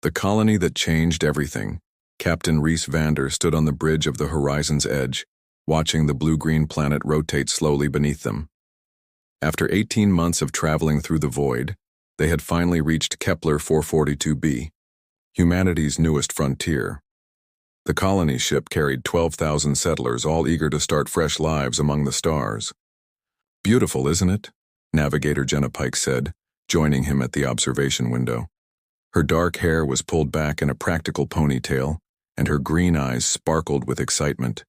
The colony that changed everything. Captain Rhys Vander stood on the bridge of the horizon's edge, watching the blue-green planet rotate slowly beneath them. After 18 months of traveling through the void, they had finally reached Kepler 442b, humanity's newest frontier. The colony ship carried 12,000 settlers, all eager to start fresh lives among the stars. "Beautiful, isn't it?" Navigator Jenna Pike said, joining him at the observation window. Her dark hair was pulled back in a practical ponytail, and her green eyes sparkled with excitement.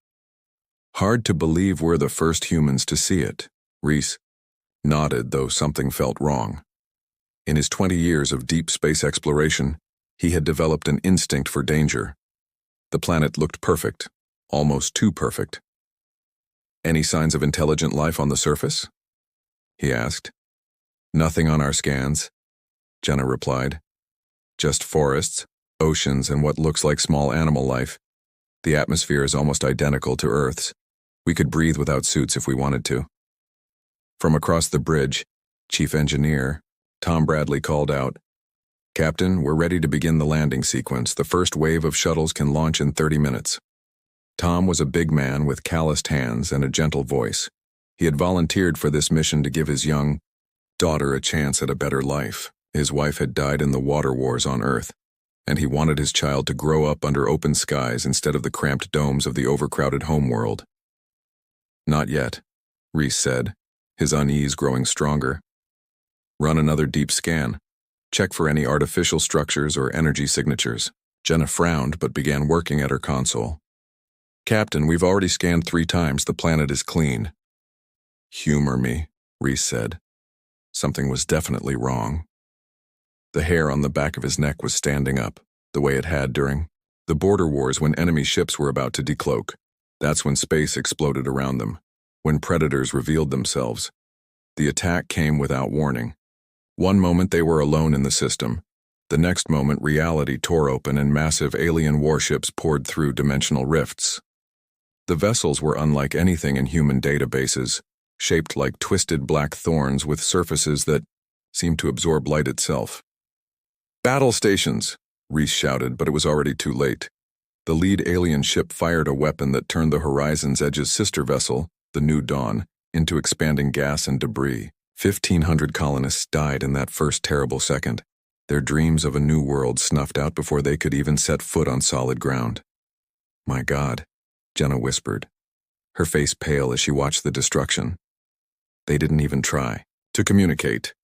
"Hard to believe we're the first humans to see it." Rhys nodded, though something felt wrong. In his 20 years of deep space exploration, he had developed an instinct for danger. The planet looked perfect, almost too perfect. "Any signs of intelligent life on the surface?" he asked. "Nothing on our scans," Jenna replied. "Just forests, oceans, and what looks like small animal life. The atmosphere is almost identical to Earth's. We could breathe without suits if we wanted to." From across the bridge, Chief Engineer Tom Bradley called out, "Captain, we're ready to begin the landing sequence. The first wave of shuttles can launch in 30 minutes. Tom was a big man with calloused hands and a gentle voice. He had volunteered for this mission to give his young daughter a chance at a better life. His wife had died in the water wars on Earth, and he wanted his child to grow up under open skies instead of the cramped domes of the overcrowded homeworld. "Not yet," Rhys said, his unease growing stronger. "Run another deep scan. Check for any artificial structures or energy signatures." Jenna frowned but began working at her console. "Captain, we've already scanned 3 times. The planet is clean." "Humor me," Rhys said. Something was definitely wrong. The hair on the back of his neck was standing up, the way it had during the border wars when enemy ships were about to decloak. That's when space exploded around them, when predators revealed themselves. The attack came without warning. One moment they were alone in the system. The next moment reality tore open and massive alien warships poured through dimensional rifts. The vessels were unlike anything in human databases, shaped like twisted black thorns with surfaces that seemed to absorb light itself. "Battle stations!" Rhys shouted, but it was already too late. The lead alien ship fired a weapon that turned the Horizon's Edge's sister vessel, the New Dawn, into expanding gas and debris. 1,500 colonists died in that first terrible second, their dreams of a new world snuffed out before they could even set foot on solid ground. "My God," Jenna whispered, her face pale as she watched the destruction. They didn't even try to communicate.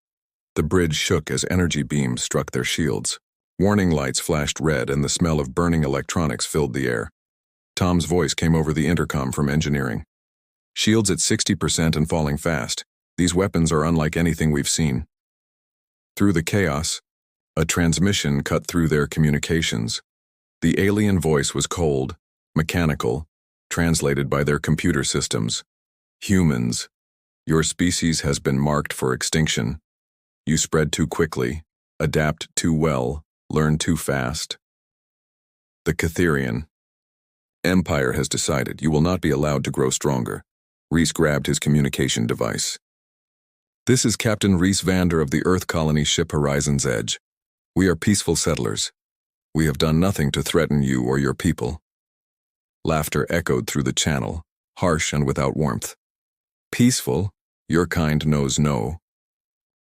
The bridge shook as energy beams struck their shields. Warning lights flashed red and the smell of burning electronics filled the air. Tom's voice came over the intercom from engineering. "Shields at 60% and falling fast. These weapons are unlike anything we've seen." Through the chaos, a transmission cut through their communications. The alien voice was cold, mechanical, translated by their computer systems. "Humans, your species has been marked for extinction. You spread too quickly, adapt too well, learn too fast. The Catherian Empire has decided you will not be allowed to grow stronger." Rhys grabbed his communication device. "This is Captain Rhys Vander of the Earth colony ship Horizon's Edge. We are peaceful settlers. We have done nothing to threaten you or your people." Laughter echoed through the channel, harsh and without warmth. "Peaceful? Your kind knows no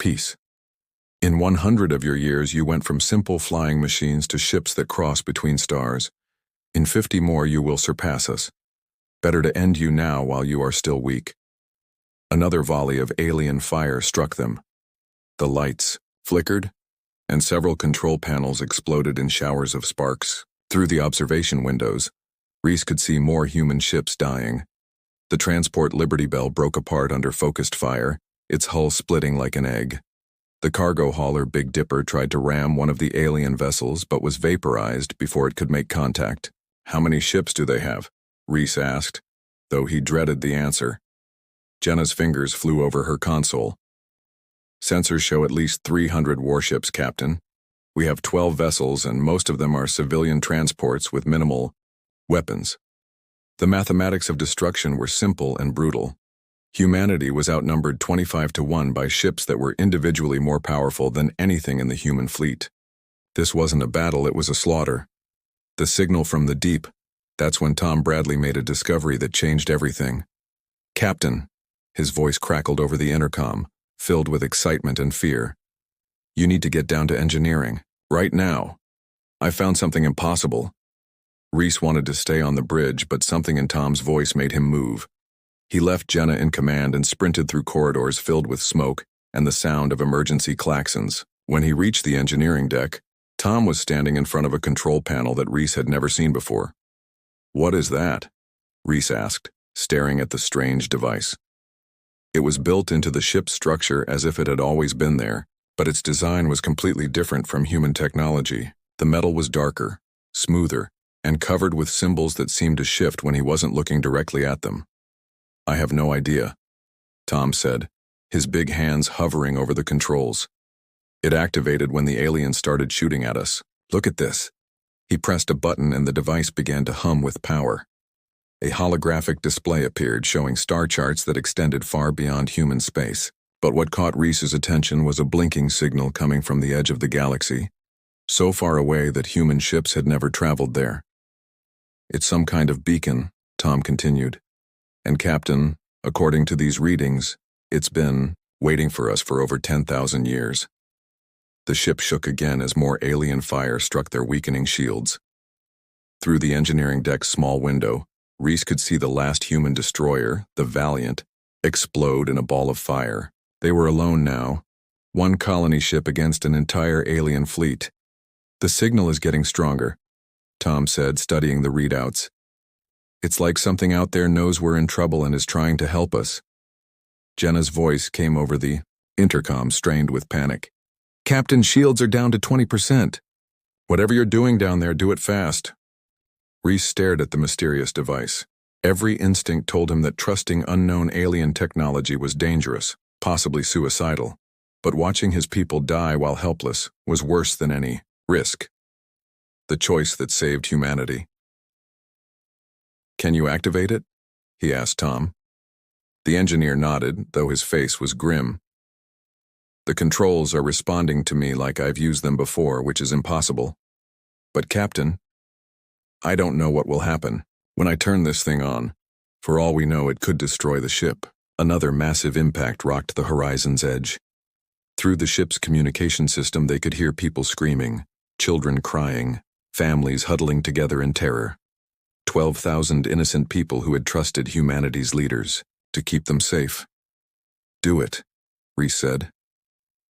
peace. In 100 of your years, you went from simple flying machines to ships that cross between stars. In 50 more, you will surpass us. Better to end you now while you are still weak." Another volley of alien fire struck them. The lights flickered, and several control panels exploded in showers of sparks. Through the observation windows, Rhys could see more human ships dying. The transport Liberty Bell broke apart under focused fire, its hull splitting like an egg. The cargo hauler Big Dipper tried to ram one of the alien vessels but was vaporized before it could make contact. "How many ships do they have?" Rhys asked, though he dreaded the answer. Jenna's fingers flew over her console. "Sensors show at least 300 warships, Captain. We have 12 vessels and most of them are civilian transports with minimal weapons." The mathematics of destruction were simple and brutal. Humanity was outnumbered 25 to 1 by ships that were individually more powerful than anything in the human fleet. This wasn't a battle, it was a slaughter. The signal from the deep. That's when Tom Bradley made a discovery that changed everything. "Captain," his voice crackled over the intercom, filled with excitement and fear. "You need to get down to engineering. Right now. I found something impossible." Reese wanted to stay on the bridge, but something in Tom's voice made him move. He left Jenna in command and sprinted through corridors filled with smoke and the sound of emergency klaxons. When he reached the engineering deck, Tom was standing in front of a control panel that Reese had never seen before. "What is that?" Reese asked, staring at the strange device. It was built into the ship's structure as if it had always been there, but its design was completely different from human technology. The metal was darker, smoother, and covered with symbols that seemed to shift when he wasn't looking directly at them. "I have no idea," Tom said, his big hands hovering over the controls. "It activated when the aliens started shooting at us. Look at this." He pressed a button and the device began to hum with power. A holographic display appeared showing star charts that extended far beyond human space. But what caught Reese's attention was a blinking signal coming from the edge of the galaxy, so far away that human ships had never traveled there. "It's some kind of beacon," Tom continued. "And Captain, according to these readings, it's been waiting for us for over 10,000 years. The ship shook again as more alien fire struck their weakening shields. Through the engineering deck's small window, Reese could see the last human destroyer, the Valiant, explode in a ball of fire. They were alone now, one colony ship against an entire alien fleet. "The signal is getting stronger," Tom said, studying the readouts. "It's like something out there knows we're in trouble and is trying to help us." Jenna's voice came over the intercom, strained with panic. "Captain, shields are down to 20%. Whatever you're doing down there, do it fast." Reese stared at the mysterious device. Every instinct told him that trusting unknown alien technology was dangerous, possibly suicidal. But watching his people die while helpless was worse than any risk. The choice that saved humanity. "Can you activate it?" he asked Tom. The engineer nodded, though his face was grim. "The controls are responding to me like I've used them before, which is impossible. But Captain, I don't know what will happen when I turn this thing on. For all we know, it could destroy the ship." Another massive impact rocked the horizon's edge. Through the ship's communication system, they could hear people screaming, children crying, families huddling together in terror. 12,000 innocent people who had trusted humanity's leaders to keep them safe. "Do it," Reese said.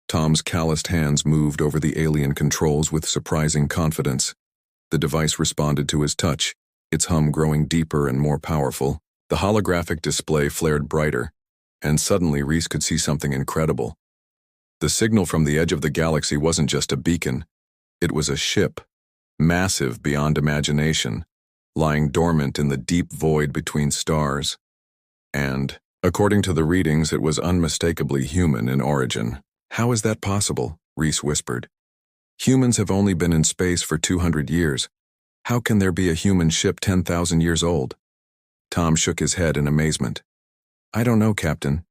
Tom's calloused hands moved over the alien controls with surprising confidence. The device responded to his touch, its hum growing deeper and more powerful. The holographic display flared brighter, and suddenly Reese could see something incredible. The signal from the edge of the galaxy wasn't just a beacon. It was a ship, massive beyond imagination, lying dormant in the deep void between stars. And, according to the readings, it was unmistakably human in origin. "How is that possible?" Reese whispered. "Humans have only been in space for 200 years. How can there be a human ship 10,000 years old?" Tom shook his head in amazement. "I don't know, Captain.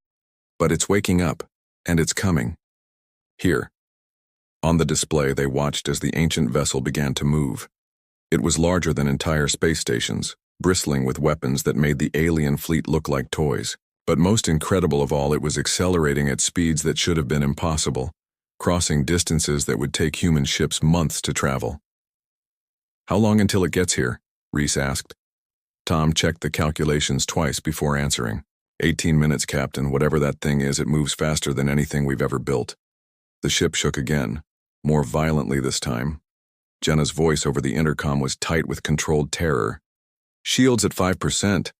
But it's waking up, and it's coming. Here." On the display, they watched as the ancient vessel began to move. It was larger than entire space stations, bristling with weapons that made the alien fleet look like toys. But most incredible of all, it was accelerating at speeds that should have been impossible, crossing distances that would take human ships months to travel. "How long until it gets here?" Reese asked. Tom checked the calculations twice before answering. 18 minutes, Captain. Whatever that thing is, it moves faster than anything we've ever built." The ship shook again, more violently this time. Jenna's voice over the intercom was tight with controlled terror. "Shields at 5%.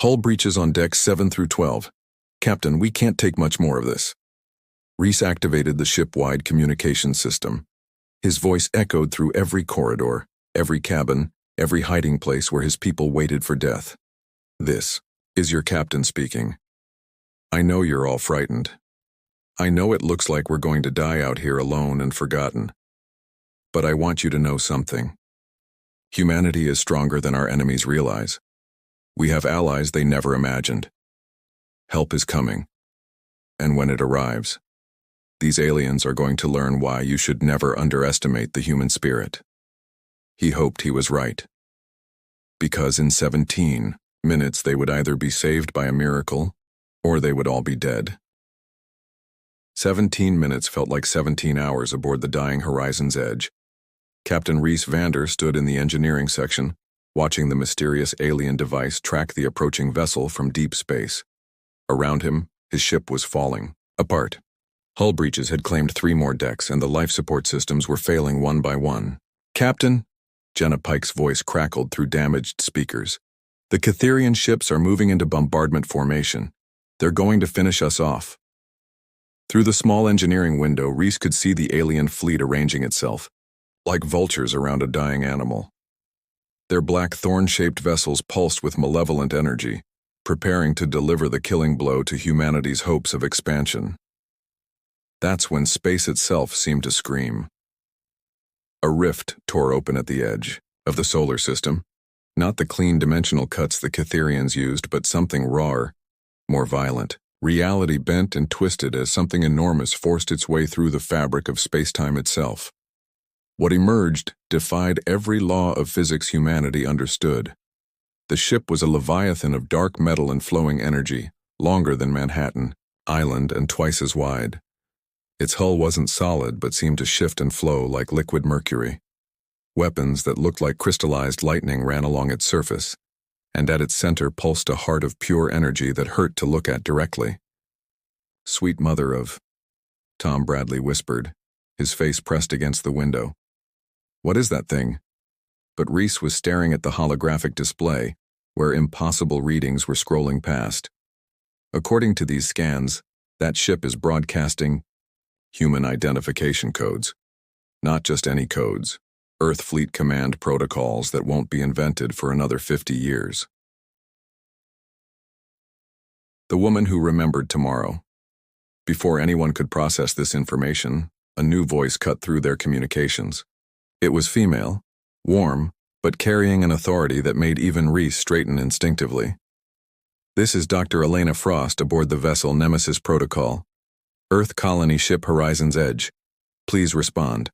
Hull breaches on decks 7 through 12. Captain, we can't take much more of this." Reese activated the ship-wide communication system. His voice echoed through every corridor, every cabin, every hiding place where his people waited for death. "This is your captain speaking. I know you're all frightened. I know it looks like we're going to die out here alone and forgotten. But I want you to know something. Humanity is stronger than our enemies realize. We have allies they never imagined. Help is coming. And when it arrives, These aliens are going to learn why you should never underestimate the human spirit. He hoped he was right. Because in 17 minutes they would either be saved by a miracle, or they would all be dead. 17 minutes felt like 17 hours aboard the dying Horizon's edge. Captain Rhys Vander stood in the engineering section, watching the mysterious alien device track the approaching vessel from deep space. Around him, his ship was falling apart. Hull breaches had claimed 3 more decks, and the life support systems were failing one by one. "Captain," Jenna Pike's voice crackled through damaged speakers. "The Catherian ships are moving into bombardment formation. They're going to finish us off." Through the small engineering window, Rhys could see the alien fleet arranging itself, like vultures around a dying animal. Their black thorn-shaped vessels pulsed with malevolent energy, preparing to deliver the killing blow to humanity's hopes of expansion. That's when space itself seemed to scream. A rift tore open at the edge of the solar system, not the clean dimensional cuts the Catherians used, but something rawer, more violent. Reality bent and twisted as something enormous forced its way through the fabric of space-time itself. What emerged defied every law of physics humanity understood. The ship was a leviathan of dark metal and flowing energy, longer than Manhattan Island and twice as wide. Its hull wasn't solid but seemed to shift and flow like liquid mercury. Weapons that looked like crystallized lightning ran along its surface, and at its center pulsed a heart of pure energy that hurt to look at directly. "Sweet mother of," Tom Bradley whispered, his face pressed against the window. "What is that thing?" But Rhys was staring at the holographic display, where impossible readings were scrolling past. According to these scans, that ship is broadcasting human identification codes. Not just any codes. Earth Fleet Command protocols that won't be invented for another 50 years. The woman who remembered tomorrow. Before anyone could process this information, a new voice cut through their communications. It was female, warm, but carrying an authority that made even Rhys straighten instinctively. "This is Dr. Elena Frost aboard the vessel Nemesis Protocol. Earth Colony Ship Horizon's Edge. Please respond."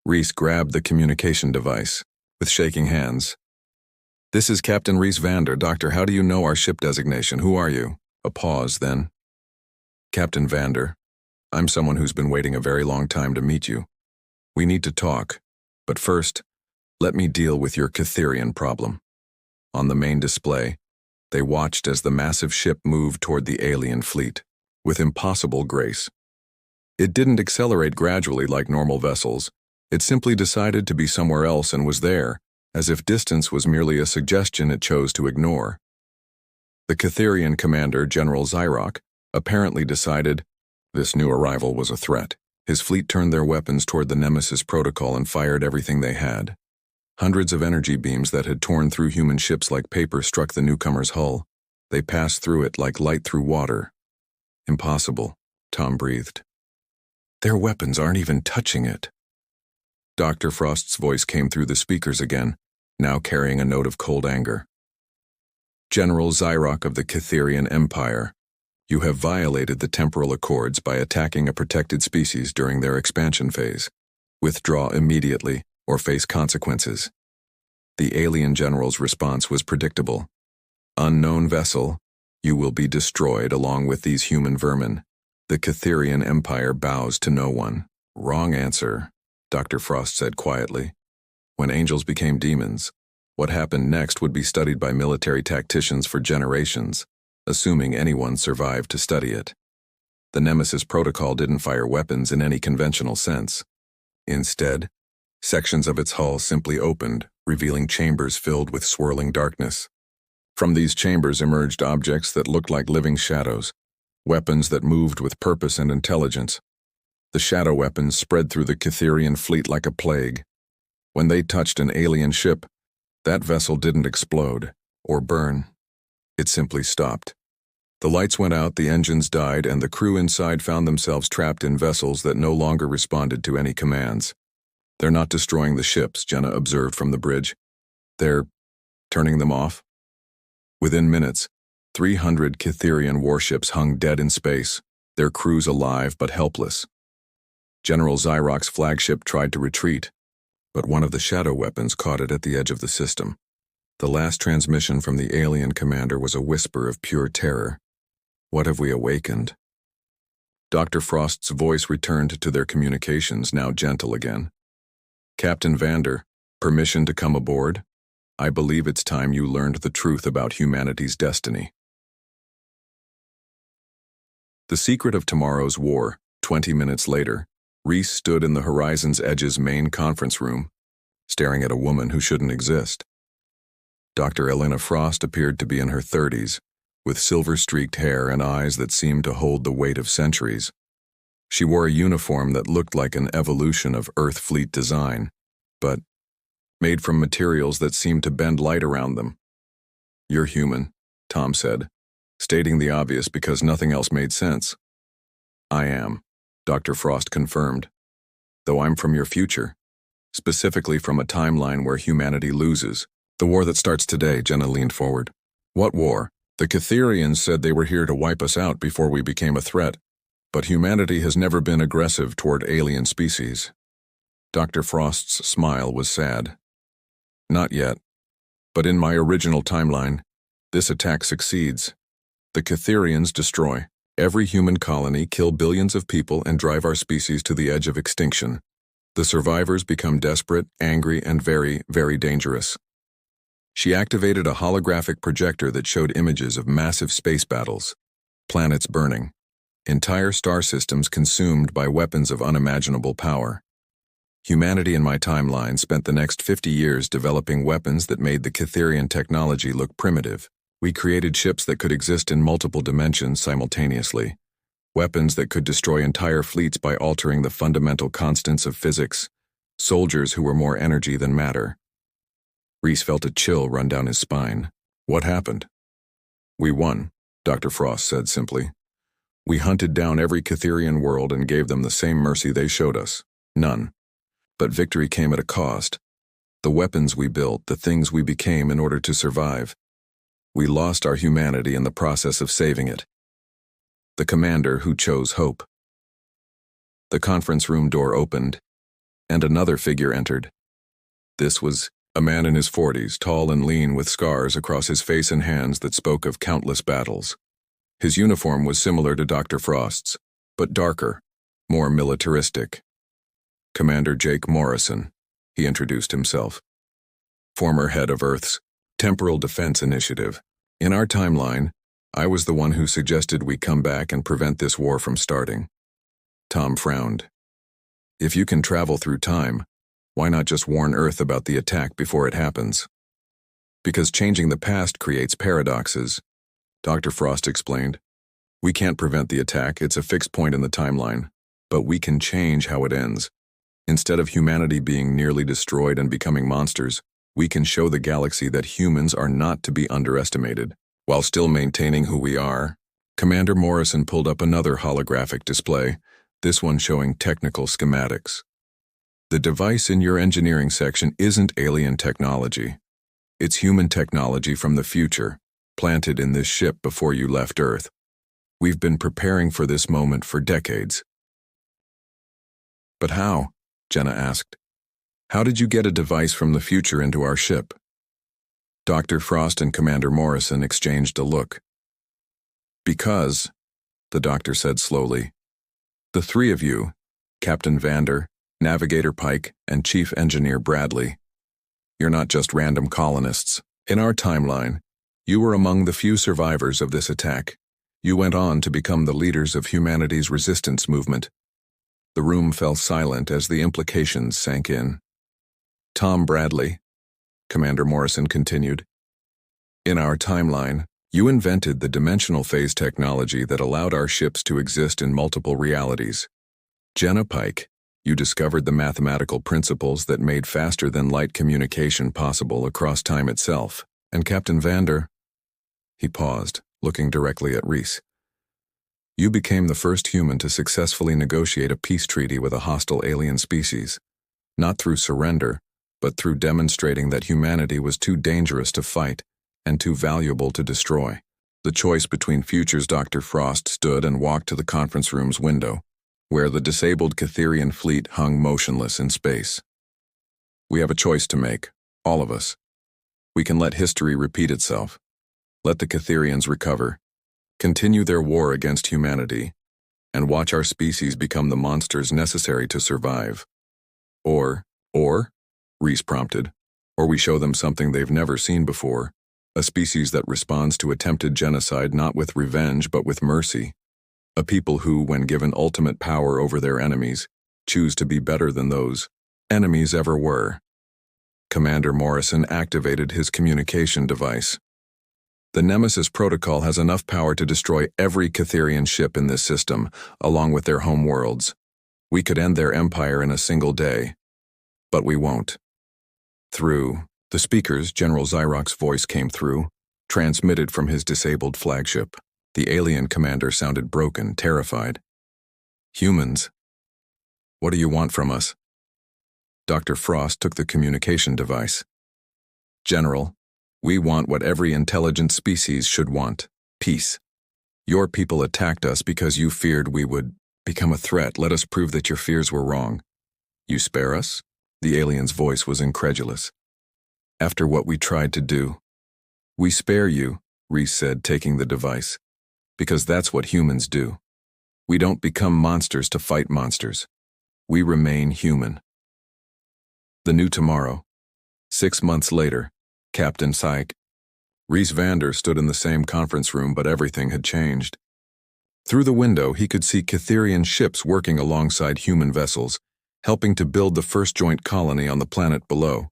Rhys grabbed the communication device, with shaking hands. "This is Captain Rhys Vander. Doctor, how do you know our ship designation? Who are you?" A pause, then. "Captain Vander, I'm someone who's been waiting a very long time to meet you. We need to talk, but first, let me deal with your Catherian problem." On the main display, they watched as the massive ship moved toward the alien fleet, with impossible grace. It didn't accelerate gradually like normal vessels. It simply decided to be somewhere else and was there, as if distance was merely a suggestion it chose to ignore. The Catherian commander, General Zyrock, apparently decided this new arrival was a threat. His fleet turned their weapons toward the Nemesis Protocol and fired everything they had. Hundreds of energy beams that had torn through human ships like paper struck the newcomer's hull. They passed through it like light through water. "Impossible," Tom breathed. "Their weapons aren't even touching it." Dr. Frost's voice came through the speakers again, now carrying a note of cold anger. "General Zyrock of the Catherian Empire, you have violated the temporal accords by attacking a protected species during their expansion phase. Withdraw immediately or face consequences." The alien general's response was predictable. "Unknown vessel, you will be destroyed along with these human vermin. The Catherian Empire bows to no one." "Wrong answer," Dr. Frost said quietly. "When angels became demons, what happened next would be studied by military tacticians for generations, assuming anyone survived to study it. The Nemesis Protocol didn't fire weapons in any conventional sense. Instead, sections of its hull simply opened, revealing chambers filled with swirling darkness. From these chambers emerged objects that looked like living shadows, weapons that moved with purpose and intelligence. The shadow weapons spread through the Catherian fleet like a plague. When they touched an alien ship, that vessel didn't explode or burn. It simply stopped. The lights went out, the engines died, and the crew inside found themselves trapped in vessels that no longer responded to any commands. "They're not destroying the ships," Jenna observed from the bridge. "They're turning them off." Within minutes, 300 Catherian warships hung dead in space, their crews alive but helpless. General Xyrock's flagship tried to retreat, but one of the shadow weapons caught it at the edge of the system. The last transmission from the alien commander was a whisper of pure terror. What have we awakened? Dr. Frost's voice returned to their communications, now gentle again. Captain Vander, permission to come aboard? I believe it's time you learned the truth about humanity's destiny. The secret of tomorrow's war. 20 minutes later, Reese stood in the Horizon's Edge's main conference room, staring at a woman who shouldn't exist. Dr. Elena Frost appeared to be in her 30s, with silver-streaked hair and eyes that seemed to hold the weight of centuries. She wore a uniform that looked like an evolution of Earth fleet design, but made from materials that seemed to bend light around them. "You're human," Tom said, stating the obvious because nothing else made sense. "I am," Dr. Frost confirmed, "though I'm from your future, specifically from a timeline where humanity loses. The war that starts today," Jenna leaned forward. "What war? The Catherians said they were here to wipe us out before we became a threat, but humanity has never been aggressive toward alien species." Dr. Frost's smile was sad. "Not yet, but in my original timeline, this attack succeeds. The Catherians destroy every human colony, kill billions of people, and drive our species to the edge of extinction. The survivors become desperate, angry, and very, very dangerous." She activated a holographic projector that showed images of massive space battles, planets burning, entire star systems consumed by weapons of unimaginable power. Humanity in my timeline spent the next 50 years developing weapons that made the Catherian technology look primitive. We created ships that could exist in multiple dimensions simultaneously, weapons that could destroy entire fleets by altering the fundamental constants of physics, soldiers who were more energy than matter. Reese felt a chill run down his spine. "What happened?" "We won," Dr. Frost said simply. "We hunted down every Catherian world and gave them the same mercy they showed us. None. But victory came at a cost. The weapons we built, the things we became in order to survive. We lost our humanity in the process of saving it." The commander who chose hope. The conference room door opened, and another figure entered. This was a man in his 40s, tall and lean with scars across his face and hands that spoke of countless battles. His uniform was similar to Dr. Frost's, but darker, more militaristic. "Commander Jake Morrison," he introduced himself. "Former head of Earth's Temporal Defense Initiative. In our timeline, I was the one who suggested we come back and prevent this war from starting." Tom frowned. "If you can travel through time, why not just warn Earth about the attack before it happens?" "Because changing the past creates paradoxes," Dr. Frost explained. "We can't prevent the attack, it's a fixed point in the timeline, but we can change how it ends. Instead of humanity being nearly destroyed and becoming monsters, we can show the galaxy that humans are not to be underestimated, while still maintaining who we are." Commander Morrison pulled up another holographic display, this one showing technical schematics. "The device in your engineering section isn't alien technology. It's human technology from the future, planted in this ship before you left Earth. We've been preparing for this moment for decades." "But how?" Jenna asked. "How did you get a device from the future into our ship?" Dr. Frost and Commander Morrison exchanged a look. "Because," the doctor said slowly, "the three of you, Captain Vander, Navigator Pike, and Chief Engineer Bradley, you're not just random colonists. In our timeline, you were among the few survivors of this attack. You went on to become the leaders of humanity's resistance movement." The room fell silent as the implications sank in. "Tom Bradley," Commander Morrison continued, "in our timeline, you invented the dimensional phase technology that allowed our ships to exist in multiple realities. Jenna Pike, you discovered the mathematical principles that made faster-than-light communication possible across time itself. And Captain Vander," he paused, looking directly at Reese, "you became the first human to successfully negotiate a peace treaty with a hostile alien species, not through surrender, but through demonstrating that humanity was too dangerous to fight and too valuable to destroy." The choice between futures. Dr. Frost stood and walked to the conference room's window, where the disabled Catherian fleet hung motionless in space. We have a choice to make, all of us. We can let history repeat itself, let the Catherians recover, continue their war against humanity, and watch our species become the monsters necessary to survive. Or, Reese prompted, or we show them something they've never seen before, a species that responds to attempted genocide not with revenge but with mercy, a people who, when given ultimate power over their enemies, choose to be better than those enemies ever were. Commander Morrison activated his communication device. The Nemesis protocol has enough power to destroy every Catherian ship in this system, along with their home worlds. We could end their empire in a single day. But we won't. Through the speakers, General Xyrox's voice came through, transmitted from his disabled flagship. The alien commander sounded broken, terrified. Humans, what do you want from us? Dr. Frost took the communication device. General, we want what every intelligent species should want, peace. Your people attacked us because you feared we would become a threat. Let us prove that your fears were wrong. You spare us? The alien's voice was incredulous. After what we tried to do. We spare you, Reese said, taking the device. Because that's what humans do. We don't become monsters to fight monsters. We remain human. The new tomorrow. 6 months later, Captain Psych. Reese Vander stood in the same conference room, but everything had changed. Through the window, he could see Catherian ships working alongside human vessels, helping to build the first joint colony on the planet below.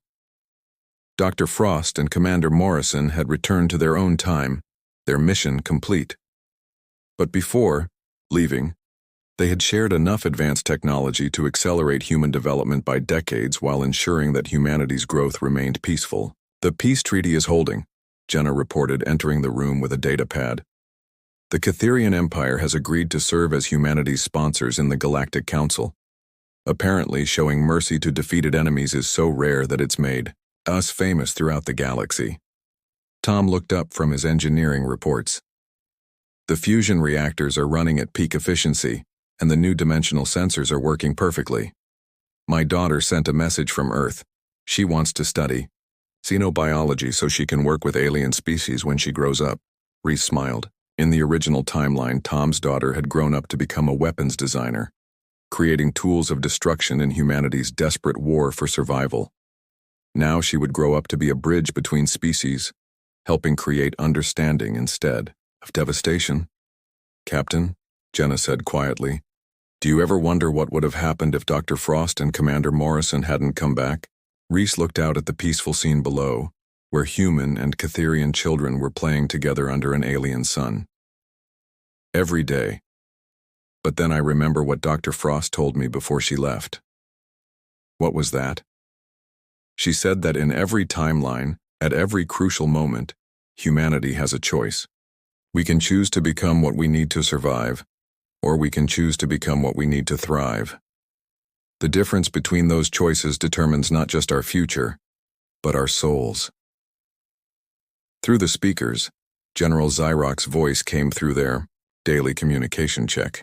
Dr. Frost and Commander Morrison had returned to their own time, their mission complete. But before leaving, they had shared enough advanced technology to accelerate human development by decades while ensuring that humanity's growth remained peaceful. The peace treaty is holding, Jenna reported, entering the room with a data pad. The Catherian Empire has agreed to serve as humanity's sponsors in the Galactic Council. Apparently, showing mercy to defeated enemies is so rare that it's made us famous throughout the galaxy. Tom looked up from his engineering reports. The fusion reactors are running at peak efficiency, and the new dimensional sensors are working perfectly. My daughter sent a message from Earth. She wants to study xenobiology so she can work with alien species when she grows up. Reese smiled. In the original timeline, Tom's daughter had grown up to become a weapons designer, creating tools of destruction in humanity's desperate war for survival. Now she would grow up to be a bridge between species, helping create understanding instead of devastation. Captain, Jenna said quietly, do you ever wonder what would have happened if Dr. Frost and Commander Morrison hadn't come back? Reese looked out at the peaceful scene below, where human and Catherian children were playing together under an alien sun. Every day. But then I remember what Dr. Frost told me before she left. What was that? She said that in every timeline, at every crucial moment, humanity has a choice. We can choose to become what we need to survive, or we can choose to become what we need to thrive. The difference between those choices determines not just our future, but our souls. Through the speakers, General Xyrox's voice came through their daily communication check.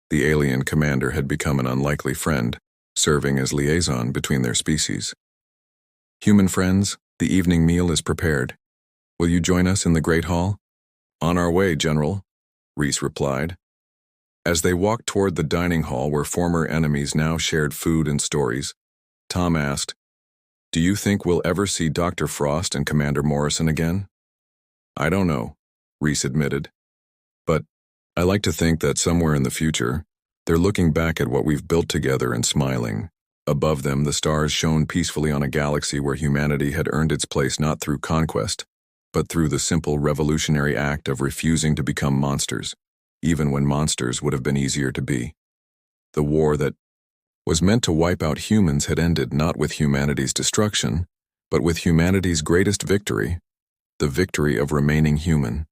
The alien commander had become an unlikely friend, serving as liaison between their species. Human friends, the evening meal is prepared. Will you join us in the Great Hall? On our way, General, Reese replied. As they walked toward the dining hall where former enemies now shared food and stories, Tom asked, do you think we'll ever see Dr. Frost and Commander Morrison again? I don't know, Reese admitted. But I like to think that somewhere in the future, they're looking back at what we've built together and smiling. Above them, the stars shone peacefully on a galaxy where humanity had earned its place not through conquest, but through the simple revolutionary act of refusing to become monsters, even when monsters would have been easier to be. The war that was meant to wipe out humans had ended not with humanity's destruction, but with humanity's greatest victory, the victory of remaining human.